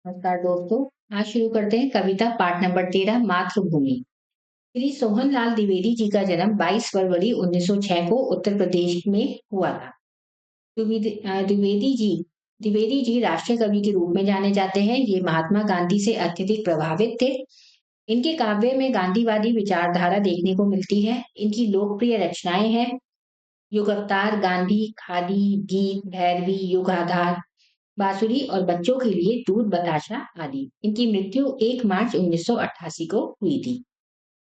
नमस्कार दोस्तों। आज शुरू करते हैं कविता पाठ नंबर 13 मातृभूमि। श्री सोहनलाल द्विवेदी जी का जन्म 22 फरवरी 1906 को उत्तर प्रदेश में हुआ था। द्विवेदी जी राष्ट्रीय कवि के रूप में जाने जाते हैं। ये महात्मा गांधी से अत्यधिक प्रभावित थे। इनके काव्य में गांधीवादी विचारधारा देखने को मिलती है। इनकी लोकप्रिय रचनाएं हैं युग अवतार, गांधी, खादी, गीत, भैरवी, युग आधार, बांसुरी और बच्चों के लिए दूध बताशा आदि। इनकी मृत्यु 1 मार्च 1988 को हुई थी।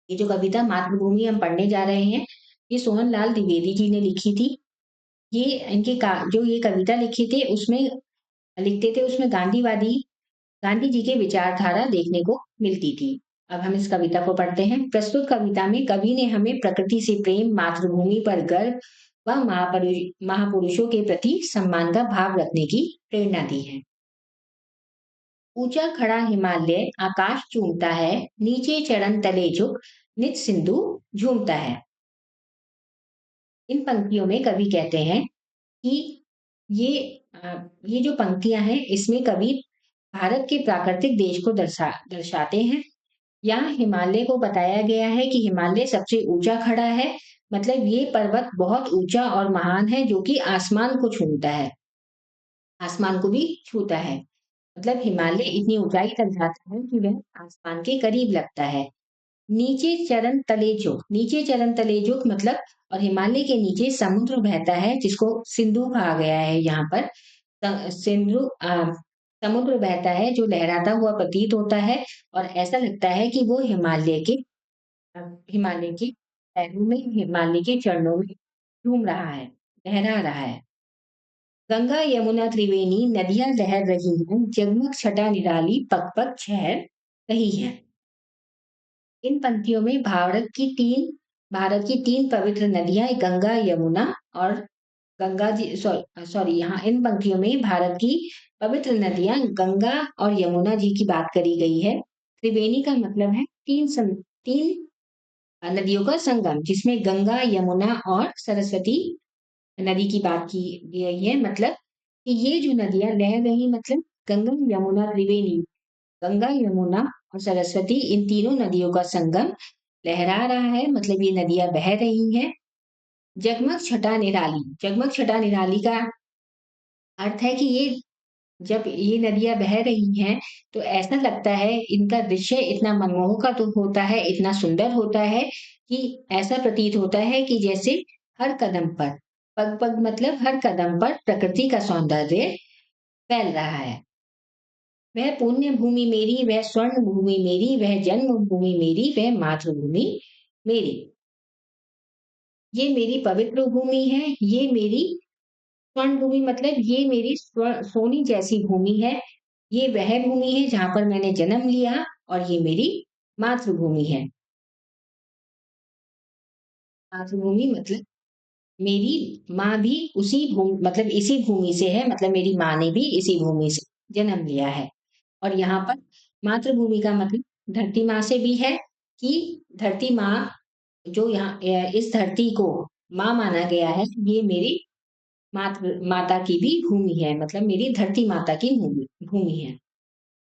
ये जो कविता मातृभूमि हम पढ़ने जा रहे हैं, ये सोहनलाल द्विवेदी जी ने लिखी थी। ये जो ये कविता लिखी थे उसमें लिखते थे, उसमें गांधी जी के विचारधारा देखने को मिलती थी। अब हम इस कविता को पढ़ते हैं। प्रस्तुत कविता में कवि ने हमें प्रकृति से प्रेम, मातृभूमि पर गर्व व महापुरुषों के प्रति सम्मान का भाव रखने की प्रेरणा दी है। ऊंचा खड़ा हिमालय आकाश चूमता है, नीचे चरण तले झुक नित सिंधु झूमता है। इन पंक्तियों में कवि कहते हैं कि ये ये जो पंक्तियां हैं इसमें कवि भारत के प्राकृतिक देश को दर्शाते हैं। यहाँ हिमालय को बताया गया है कि हिमालय सबसे ऊंचा खड़ा है, मतलब ये पर्वत बहुत ऊंचा और महान है जो कि आसमान को छूता है, आसमान को भी छूता है। मतलब हिमालय इतनी ऊंचाई तक जाता है कि वह आसमान के करीब लगता है। नीचे चरण तले झुक मतलब, और हिमालय के नीचे समुद्र बहता है जिसको सिंधु कहा गया है यहाँ पर। सिंधु समुद्र बहता है जो लहराता हुआ प्रतीत होता है, और ऐसा लगता है कि वो हिमालय के पैरों में, हिमालय के चरणों में झूम रहा है, लहरा रहा है। गंगा यमुना त्रिवेणी नदियां लहर रही हैं, जगमग छटा निराली पग पग छहर रही है। इन पंक्तियों में भारत की तीन पवित्र नदियां गंगा, यमुना और गंगा जी, सॉरी यहाँ इन पंक्तियों में भारत की पवित्र नदियां गंगा और यमुना जी की बात करी गई है। त्रिवेणी का मतलब है तीन नदियों का संगम, जिसमें गंगा, यमुना और सरस्वती नदी की बात की गई है। मतलब कि ये जो नदियां लह रही, मतलब गंगा, यमुना, त्रिवेणी, गंगा, यमुना और सरस्वती, इन तीनों नदियों का संगम लहरा रहा है, मतलब ये नदियां बह रही हैं। जगमग छटा निराली का अर्थ है कि ये जब ये नदियां बह रही हैं तो ऐसा लगता है, इनका दृश्य इतना मनमोहक तो होता है, इतना सुंदर होता है कि ऐसा प्रतीत होता है कि जैसे हर कदम पर, पग पग मतलब हर कदम पर प्रकृति का सौंदर्य फैल रहा है। वह पुण्य भूमि मेरी, वह स्वर्ण भूमि मेरी, वह जन्मभूमि मेरी, वह मातृभूमि मेरी। ये मेरी पवित्र भूमि है, ये मेरी स्वर्ण भूमि मतलब ये मेरी सोनी जैसी भूमि है। ये वह भूमि है जहां पर मैंने जन्म लिया, और ये मेरी मातृभूमि है। मातृभूमि मतलब मेरी माँ भी उसी भूमि, मतलब इसी भूमि से है, मतलब मेरी माँ ने भी इसी भूमि से जन्म लिया है। और यहाँ पर मातृभूमि का मतलब धरती माँ से भी है, कि धरती माँ जो यहाँ इस धरती को माँ माना गया है, ये मेरी माता की भी भूमि है, मतलब मेरी धरती माता की भूमि भूमि है।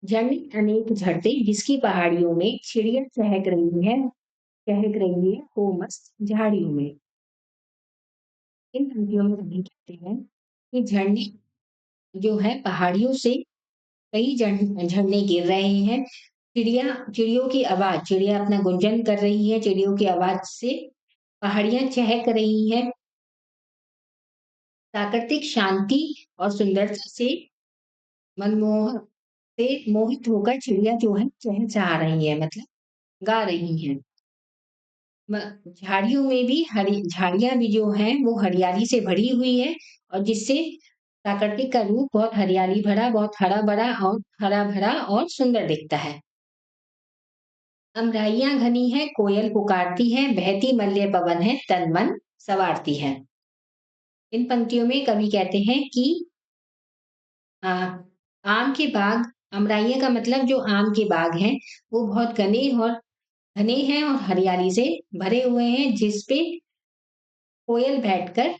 झरने अनेक झरते जिसकी पहाड़ियों में चिड़िया चहक रही है हो मस्त झाड़ियों में। इन पंक्तियों में कवि कहते हैं कि झरने जो है पहाड़ियों से कई झरने गिर रहे हैं। चिड़ियों की आवाज, चिड़िया अपना गुंजन कर रही है, चिड़ियों की आवाज से पहाड़ियां चहक रही हैं। प्राकृतिक शांति और सुंदरता से मनमोहक से मोहित होकर चिड़िया जो है चहचहा रही है, मतलब गा रही हैं। झाड़ियों में भी झाड़ियां भी जो हैं वो हरियाली से भरी हुई है, और जिससे प्राकृतिक का रूप बहुत हरियाली भरा, बहुत हरा भरा और सुंदर दिखता है। अमराइयां घनी है, कोयल पुकारती है, बहती मल्य पवन है, तन मन सवारती है। इन पंक्तियों में कवि कहते हैं कि आ, आम के बाग, अमराइयां का मतलब जो आम के बाग हैं वो बहुत घने हैं और हरियाली से भरे हुए हैं, जिसपे कोयल बैठकर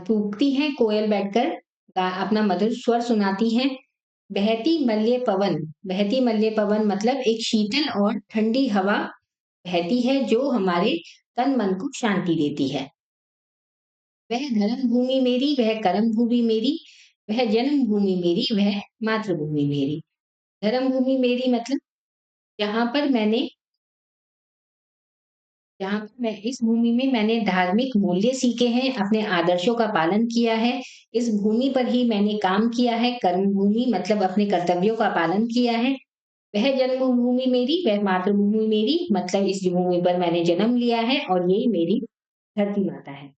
कूकती हैं। कोयल बैठकर अपना मधुर स्वर सुनाती हैं। बहती मलय पवन, बहती मलय पवन मतलब एक शीतल और ठंडी हवा बहती है जो हमारे तन मन को शांति देती है। वह धर्म भूमि मेरी, वह कर्म भूमि मेरी, वह जन्म भूमि मेरी, वह मातृभूमि मेरी। धर्म भूमि मेरी मतलब जहाँ पर मैंने जहाँ पर मैं इस भूमि में मैंने धार्मिक मूल्य सीखे हैं, अपने आदर्शों का पालन किया है, इस भूमि पर ही मैंने काम किया है। कर्म भूमि मतलब अपने कर्तव्यों का पालन किया है। वह जन्मभूमि मेरी, वह मातृभूमि मेरी मतलब इस भूमि पर मैंने जन्म लिया है और यही मेरी धरती माता है।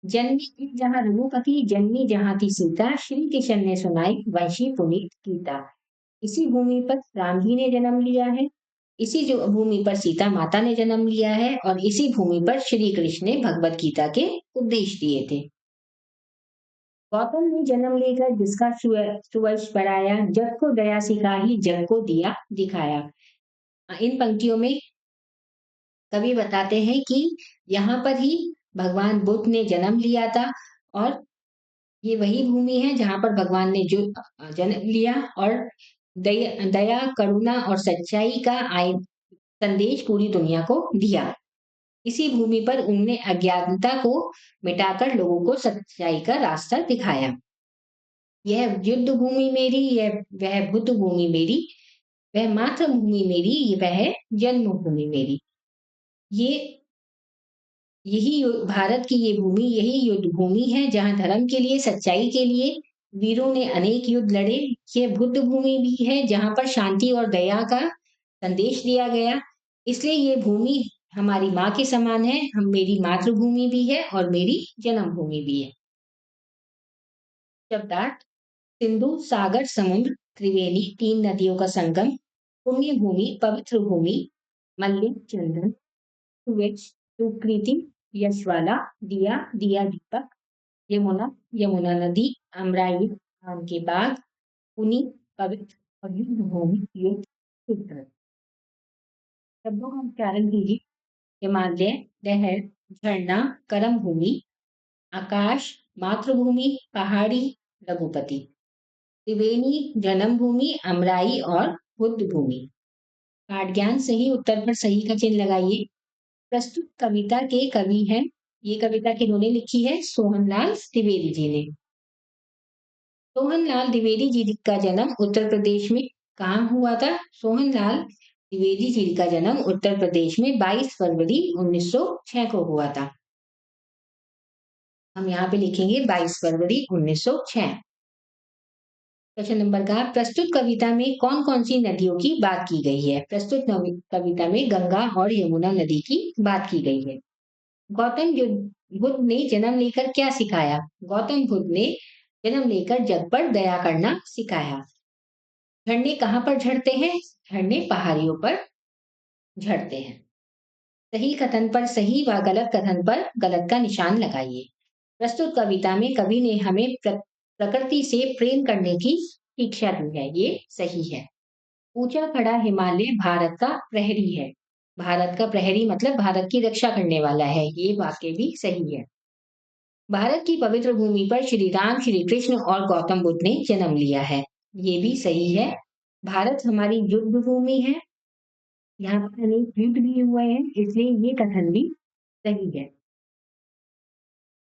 जन्मी थी जहाँ रघुपति, जन्मी जहाँ थी सीता, श्री कृष्ण ने सुनाई वंशी पुनीत गीता। इसी भूमि पर राम जी ने जन्म लिया है, इसी जो भूमि पर सीता माता ने जन्म लिया है और इसी भूमि पर श्री कृष्ण ने भगवत गीता के उपदेश दिए थे। गौतम ने जन्म लेकर जिसका सुवंश बढ़ाया, जग को दया सिखाई, जग को दिया दिखाया। इन पंक्तियों में कवि बताते हैं कि यहाँ पर ही भगवान बुद्ध ने जन्म लिया था और ये वही भूमि है जहाँ पर भगवान ने जो जन्म लिया और दया, करुणा और सच्चाई का आय संदेश पूरी दुनिया को दिया। इसी भूमि पर उन्होंने अज्ञानता को मिटाकर लोगों को सच्चाई का रास्ता दिखाया। यह युद्ध भूमि मेरी, यह वह बुद्ध भूमि मेरी, वह मातृभूमि मेरी, वह जन्मभूमि मेरी। ये भारत की ये भूमि यही युद्ध भूमि है जहाँ धर्म के लिए, सच्चाई के लिए वीरों ने अनेक युद्ध लड़े। ये बुद्ध भूमि भी है जहाँ पर शांति और दया का संदेश दिया गया। इसलिए ये भूमि हमारी माँ के समान है, हम मेरी मातृभूमि भी है और मेरी जन्मभूमि भी है। शब्दार्थ सिंधु, सागर, समुद्र, त्रिवेणी, तीन नदियों का संगम, पुण्य भूमि, पवित्र भूमि, मल्लिक, चंदन, सुवेश, सुकृति, यशवाला, दिया, दिया दीपक, यमुना, यमुना नदी, अमराई, आम के बाग, पुनि, पवित्र और युद्ध भूमि, युद्ध सूत्र। शब्दों का उच्चारण कीजिए। हिमालय, लहर, झरना, करम भूमि, आकाश, मातृभूमि, पहाड़ी, रघुपति, त्रिवेणी, जन्मभूमि, अमराई और बुद्ध भूमि। पाठ ज्ञान सही उत्तर पर सही का चिन्ह लगाइए। प्रस्तुत कविता के कवि हैं, ये कविता किन्होंने लिखी है? सोहनलाल द्विवेदी जी ने। सोहनलाल द्विवेदी जी का जन्म उत्तर प्रदेश में कहाँ हुआ था? सोहनलाल द्विवेदी जी का जन्म उत्तर प्रदेश में 22 फरवरी 1906 को हुआ था। हम यहाँ पे लिखेंगे 22 फरवरी 1906। क्वेश्चन नंबर का प्रस्तुत कविता में कौन कौन सी नदियों की बात की गई है? प्रस्तुत कविता में गंगा और यमुना नदी की बात की गई है। गौतम बुद्ध ने जन्म लेकर क्या सिखाया? गौतम बुद्ध ने जन्म लेकर जग पर दया करना सिखाया। झरने कहाँ पर झड़ते हैं? झरने पहाड़ियों पर झड़ते हैं। सही कथन पर सही व गलत कथन पर गलत का निशान लगाइए। प्रस्तुत कविता में कवि ने हमें प्रकृति से प्रेम करने की शिक्षा दी है, ये सही है। ऊंचा खड़ा हिमालय भारत का प्रहरी है। भारत का प्रहरी मतलब भारत की रक्षा करने वाला है, ये वाक्य भी सही है। भारत की पवित्र भूमि पर श्री राम, श्री कृष्ण और गौतम बुद्ध ने जन्म लिया है, ये भी सही है। भारत हमारी युद्ध भूमि है, यहाँ पर अनेक युद्ध भी हुए हैं, इसलिए ये कथन भी सही है।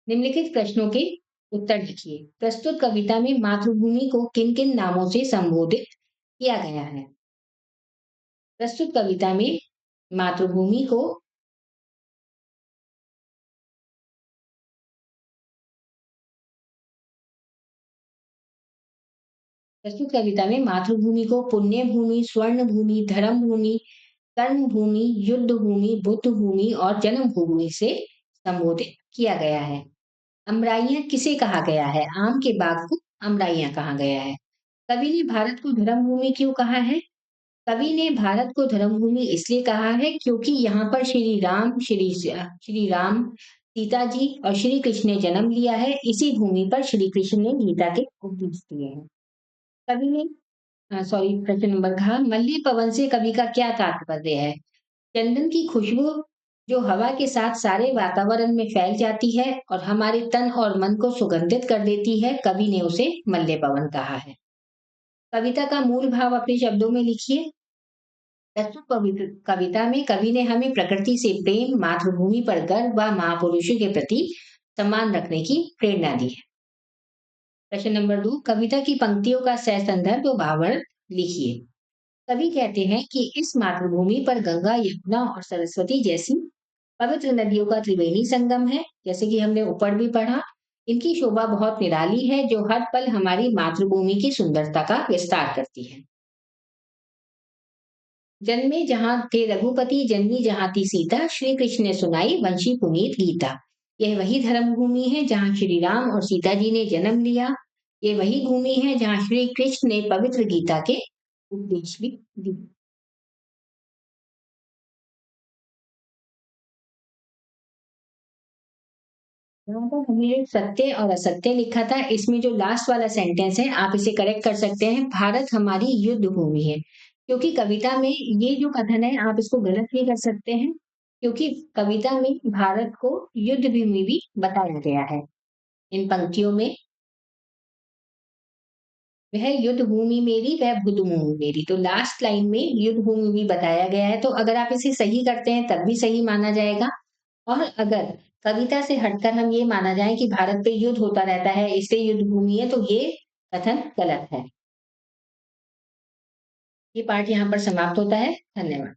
निम्नलिखित प्रश्नों के उत्तर लिखिए। प्रस्तुत कविता में मातृभूमि को किन किन नामों से संबोधित किया गया है? प्रस्तुत कविता में मातृभूमि को प्रस्तुत कविता में मातृभूमि को पुण्य भूमि, स्वर्ण भूमि, धर्म भूमि, कर्म भूमि, युद्ध भूमि, बुद्ध भूमि और जन्म भूमि से संबोधित किया गया है। अमराइयां किसे कहा गया है? आम के बाग को अमराइयां कहा गया है। कवि ने भारत को धर्म भूमि क्यों कहा है? कवि ने भारत को धर्म भूमि इसलिए कहा है क्योंकि यहाँ पर श्री राम, सीता जी और श्री कृष्ण ने जन्म लिया है। इसी भूमि पर श्री कृष्ण ने गीता के उपदेश दिए हैं। कवि ने सॉरी प्रश्न नंबर घ मल्ली पवन से कवि का क्या तात्पर्य है? चंदन की खुशबू जो हवा के साथ सारे वातावरण में फैल जाती है और हमारे तन और मन को सुगंधित कर देती है, कवि ने उसे मल्ले पवन कहा है। कविता का मूल भाव अपने शब्दों में लिखिए। प्रस्तुत कविता में कवि ने हमें प्रकृति से प्रेम, मातृभूमि पर गर्व व महापुरुषों के प्रति सम्मान रखने की प्रेरणा दी है। प्रश्न नंबर 2, कविता की पंक्तियों का सह संदर्भ व भावार्थ लिखिए। कवि कहते हैं कि इस मातृभूमि पर गंगा, यमुना और सरस्वती जैसी पवित्र नदियों का त्रिवेणी संगम है। जैसे कि हमने ऊपर भी पढ़ा, इनकी शोभा बहुत निराली है जो हर पल हमारी मातृभूमि की सुंदरता का विस्तार करती है। जन्मे जहाँ थे रघुपति, जन्मी जहाँ थी सीता, श्री कृष्ण ने सुनाई वंशी पुनीत गीता। यह वही धर्म भूमि है जहाँ श्री राम और सीता जी ने जन्म लिया। ये वही भूमि है जहाँ श्री कृष्ण ने पवित्र गीता के उपदेश भी दिए। यहाँ पर हमने जो सत्य और असत्य लिखा था, इसमें जो लास्ट वाला सेंटेंस है, आप इसे करेक्ट कर सकते हैं, भारत हमारी युद्ध भूमि है। क्योंकि कविता में ये जो कथन है, आप इसको गलत भी कर सकते हैं, क्योंकि कविता में भारत को युद्ध भूमि भी बताया गया है। इन पंक्तियों में वह युद्ध भूमि मेरी, वह बुद्ध भूमि मेरी, तो लास्ट लाइन में युद्ध भूमि भी बताया गया है। तो अगर आप इसे सही करते हैं तब भी सही माना जाएगा, और अगर कविता से हटकर हम ये माना जाए कि भारत पे युद्ध होता रहता है इसलिए युद्ध भूमि है, तो ये कथन गलत है। ये पाठ यहाँ पर समाप्त होता है। धन्यवाद।